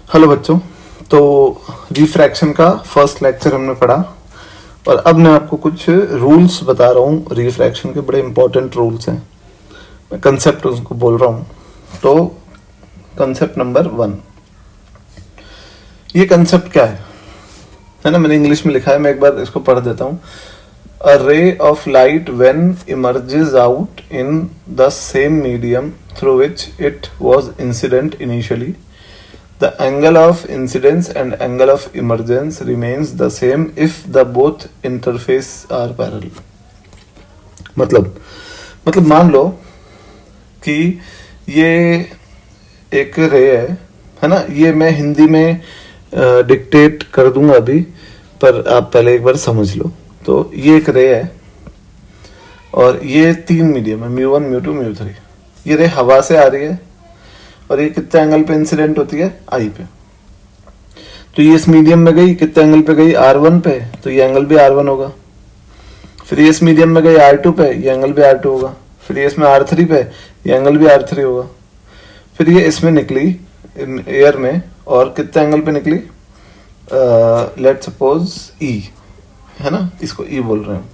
Hello बच्चों। तो refraction का फर्स्ट लेक्चर हमने पढ़ा और अब मैं आपको कुछ रूल्स बता रहा हूँ। रिफ्रैक्शन के बड़े इंपॉर्टेंट रूल्स हैं, मैं कंसेप्ट उसको बोल रहा हूँ। तो कंसेप्ट नंबर 1, ये कंसेप्ट क्या है ना, मैंने इंग्लिश में लिखा है, मैं एक बार इसको पढ़ देता हूँ। A ray of light when emerges out in the same medium through which it was incident initially, the angle of incidence and angle of emergence remains the same if the both interface are parallel। मतलब मान लो कि ये एक रे है ना, ये मैं हिंदी में डिक्टेट कर दूंगा अभी, पर आप पहले एक बार समझ लो। तो ये एक रे है और ये 3 मीडियम है, μ1 μ2 μ3। ये रे हवा से आ रही है और ये कितने एंगल पे इंसिडेंट होती है, आई पे। तो ये इस मीडियम में गई, कितने एंगल पे गई, R1 पे, तो ये एंगल भी R1 होगा। फिर ये इस मीडियम में गई R2 पे, ये एंगल भी R2 होगा। फिर ये इसमें R3 पे, ये एंगल भी R3 होगा। फिर ये इसमें निकली एयर में और कितने एंगल पे निकली, लेट सपोज E है ना, इसको E बोल रहे हैं।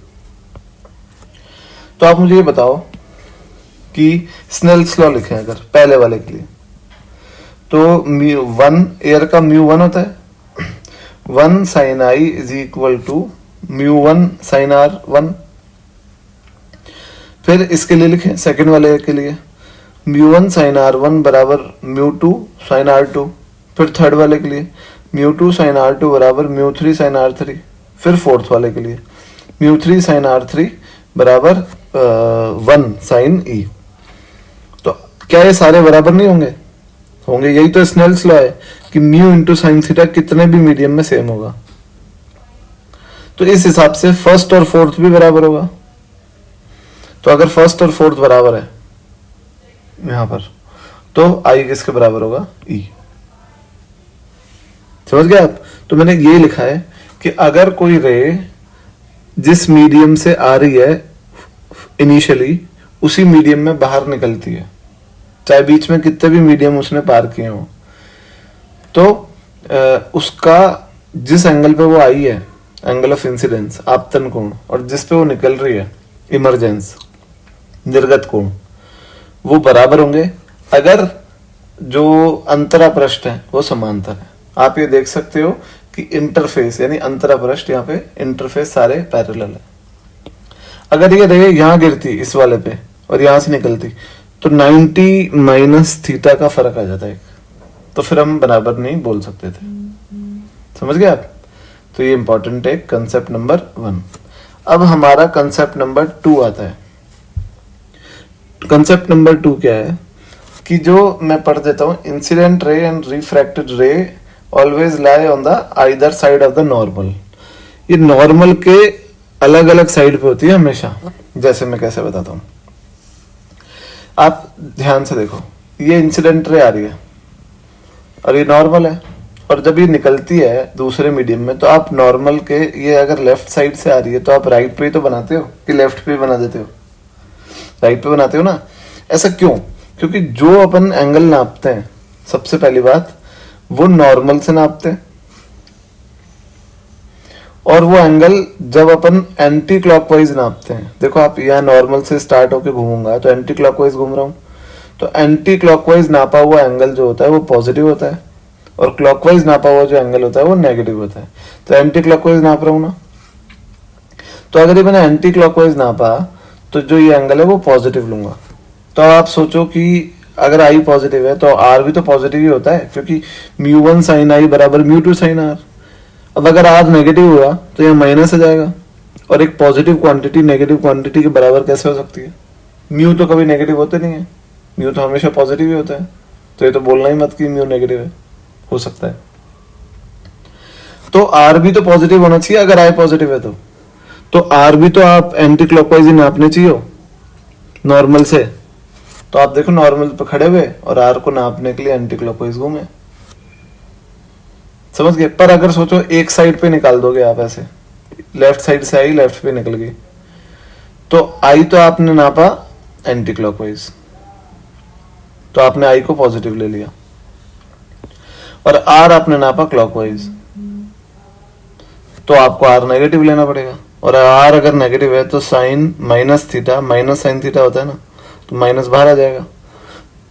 तो आप मुझे ये बताओ कि स्नेल्स लॉ लिखें अगर पहले वाले के लिए, तो μ1 एयर का μ1 होता है 1 sin I is equal to μ1 sin R1। फिर इसके लिए लिखें सेकंड वाले के लिए μ1 sin R1 बराबर μ2 sin R2। फिर थर्ड वाले के लिए μ2 sin R2 बराबर μ3 sin R3। फिर फोर्थ वाले के लिए μ3 sin R3 बराबर 1 sin E। तो क्या ये सारे बराबर नहीं होंगे? होंगे। यही तो स्नेल्स लॉ है कि म्यू इंटू साइन थीटा कितने भी मीडियम में सेम होगा। तो इस हिसाब से फर्स्ट और फोर्थ भी बराबर होगा। तो अगर फर्स्ट और फोर्थ बराबर है यहां पर, तो आई किसके बराबर होगा, ई। समझ गए आप? तो मैंने ये लिखा है कि अगर कोई रे जिस मीडियम से आ रही है इनिशियली, उसी मीडियम में बाहर निकलती है, चाहे बीच में कितने भी मीडियम उसने पार किए हो, तो उसका जिस एंगल पे वो आई है, एंगल ऑफ इंसिडेंस आपतन कोण, और जिस पे वो निकल रही है इमरजेंस निर्गत कोण, वो बराबर होंगे अगर जो अंतरापृष्ठ है वो समांतर है। आप ये देख सकते हो कि इंटरफेस यानी अंतरापृष्ठ, यहाँ पे इंटरफेस सारे पैरेलल है। अगर ये रे यहाँ गिरती इस वाले पे और यहां से निकलती, तो 90 माइनस थीटा का फर्क आ जाता है, तो फिर हम बराबर नहीं बोल सकते थे। समझ गए आप? तो ये इंपॉर्टेंट है कंसेप्ट नंबर 1। अब हमारा कंसेप्ट नंबर 2 आता है। कंसेप्ट नंबर 2 क्या है कि जो मैं पढ़ देता हूं, इंसिडेंट रे एंड रिफ्रैक्टेड रे always lie on the either side of the normal. ये नॉर्मल के अलग अलग साइड पे होती है हमेशा। जैसे मैं कैसे बताता हूं, आप ध्यान से देखो, ये इंसिडेंट रे आ रही है और ये नॉर्मल है, और जब ये निकलती है दूसरे मीडियम में, तो आप नॉर्मल के, ये अगर लेफ्ट साइड से आ रही है तो आप राइट पे ही तो बनाते हो कि लेफ्ट पे बना देते हो, राइट पे बनाते हो ना। ऐसा क्यों? क्योंकि जो अपन एंगल नापते हैं, सबसे पहली बात वो नॉर्मल से नापते हैं, और वो एंगल जब अपन एंटी क्लॉकवाइज नापते हैं, देखो आप यहाँ नॉर्मल से स्टार्ट होकर घूमूंगा तो एंटी क्लॉकवाइज घूम रहा हूं, तो एंटी क्लॉकवाइज नापा हुआ एंगल जो होता है वो पॉजिटिव होता है, और क्लॉकवाइज नापा हुआ जो एंगल होता है वो नेगेटिव होता है। तो एंटी क्लॉकवाइज नाप रहा हूं ना, तो अगर ये मैंने एंटी क्लॉकवाइज नापा तो जो ये एंगल है वो पॉजिटिव लूंगा। तो आप सोचो कि अगर आई पॉजिटिव है तो आर भी तो पॉजिटिव ही होता है, क्योंकि μ1 sin I बराबर μ2 sin R। अब अगर आर नेगेटिव हुआ तो ये माइनस हो जाएगा, और एक पॉजिटिव क्वांटिटी नेगेटिव क्वांटिटी के बराबर कैसे हो सकती है? म्यू तो कभी नेगेटिव होते नहीं है, म्यू तो हमेशा पॉजिटिव ही होता है। तो ये तो बोलना ही मत कि म्यू नेगेटिव है, हो सकता है। तो आर भी तो पॉजिटिव होना चाहिए अगर आई पॉजिटिव है तो आर भी तो आप एंटी क्लॉकवाइज ही नापने चाहिए नॉर्मल से। तो आप देखो नॉर्मल पे खड़े हुए और आर को नापने के लिए एंटी क्लॉकवाइज घूमे। समझ गए? पर अगर सोचो एक साइड पे निकाल दोगे आप, ऐसे लेफ्ट साइड से आई लेफ्ट पे निकल गई, तो आई तो आपने नापा एंटी क्लॉकवाइज, तो आपने आई को पॉजिटिव ले लिया, और आर आपने नापा क्लॉकवाइज, तो आपको आर नेगेटिव लेना पड़ेगा, और आर अगर नेगेटिव है तो sine minus theta, minus sine theta होता है ना, तो माइनस बाहर आ जाएगा।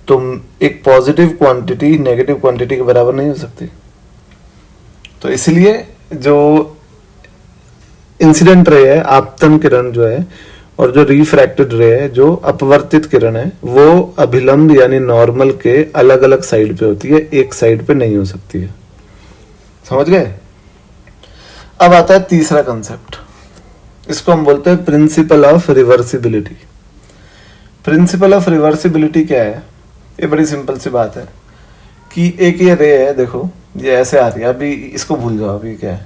तो एक पॉजिटिव क्वांटिटी नेगेटिव क्वांटिटी के बराबर नहीं हो सकती। तो इसलिए जो इंसिडेंट रे है, आपतन किरण जो है, और जो रिफ्रैक्टेड रे है, जो अपवर्तित किरण है, वो अभिलंब यानी नॉर्मल के अलग अलग साइड पे होती है, एक साइड पे नहीं हो सकती है। समझ गए? अब आता है तीसरा कंसेप्ट, इसको हम बोलते हैं principle of reversibility. Principle of reversibility क्या है? ये बड़ी सिंपल सी बात है कि एक ये रे है, देखो ये ऐसे आ रही है, अभी इसको भूल जाओ, अभी क्या है,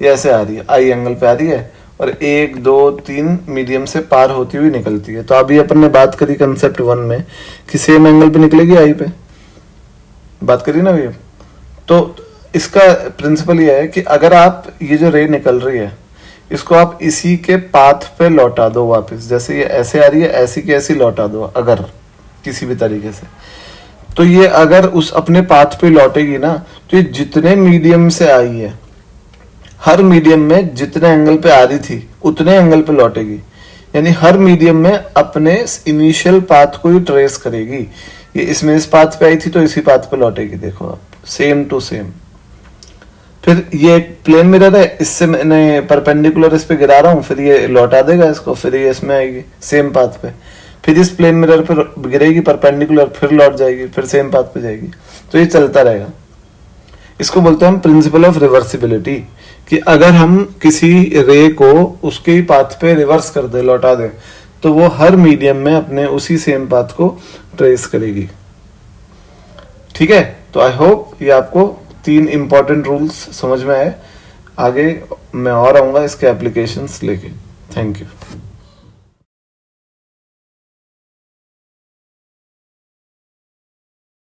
ये ऐसे आ रही है, आई एंगल पे आ रही है, और 1 2 3 मीडियम से पार होती हुई निकलती है। तो अभी अपन ने बात करी कंसेप्ट 1 में कि सेम एंगल पे निकलेगी आई पे, बात करी ना अभी। तो इसका प्रिंसिपल ये है कि अगर आप ये जो रे निकल रही है, इसको आप इसी के पाथ पे लौटा दो वापस, जैसे ये ऐसे आ रही है, ऐसी की ऐसी लौटा दो अगर किसी भी तरीके से, तो ये अगर उस अपने पाथ पे लौटेगी ना, तो ये जितने मीडियम से आई है, हर मीडियम में जितने एंगल पे आ रही थी उतने एंगल पे लौटेगी, यानी हर मीडियम में अपने इनिशियल पाथ को ही ट्रेस करेगी। ये इसमें इस पाथ पे आई थी तो इसी पाथ पे लौटेगी, देखो आप, सेम टू सेम। फिर ये एक प्लेन मिरर है, इससे मैंने परपेंडिकुलर इस पे गिरा रहा हूँ, फिर ये लौटा देगा इसको, फिर ये इसमें आएगी सेम पाथ पे, फिर इस प्लेन मिरर पे गिरेगी परपेंडिकुलर, फिर लौट जाएगी, फिर सेम पाथ पे जाएगी। तो ये चलता रहेगा। इसको बोलते हैं हम प्रिंसिपल ऑफ रिवर्सिबिलिटी, कि अगर हम किसी रे को उसके ही पाथ पे रिवर्स कर दे, लौटा दे, तो वो हर मीडियम में अपने उसी सेम पाथ को ट्रेस करेगी। ठीक है? तो आई होप ये आपको 3 इंपॉर्टेंट रूल्स समझ में आए। आगे मैं और आऊंगा इसके एप्लीकेशंस लेके। Thank you.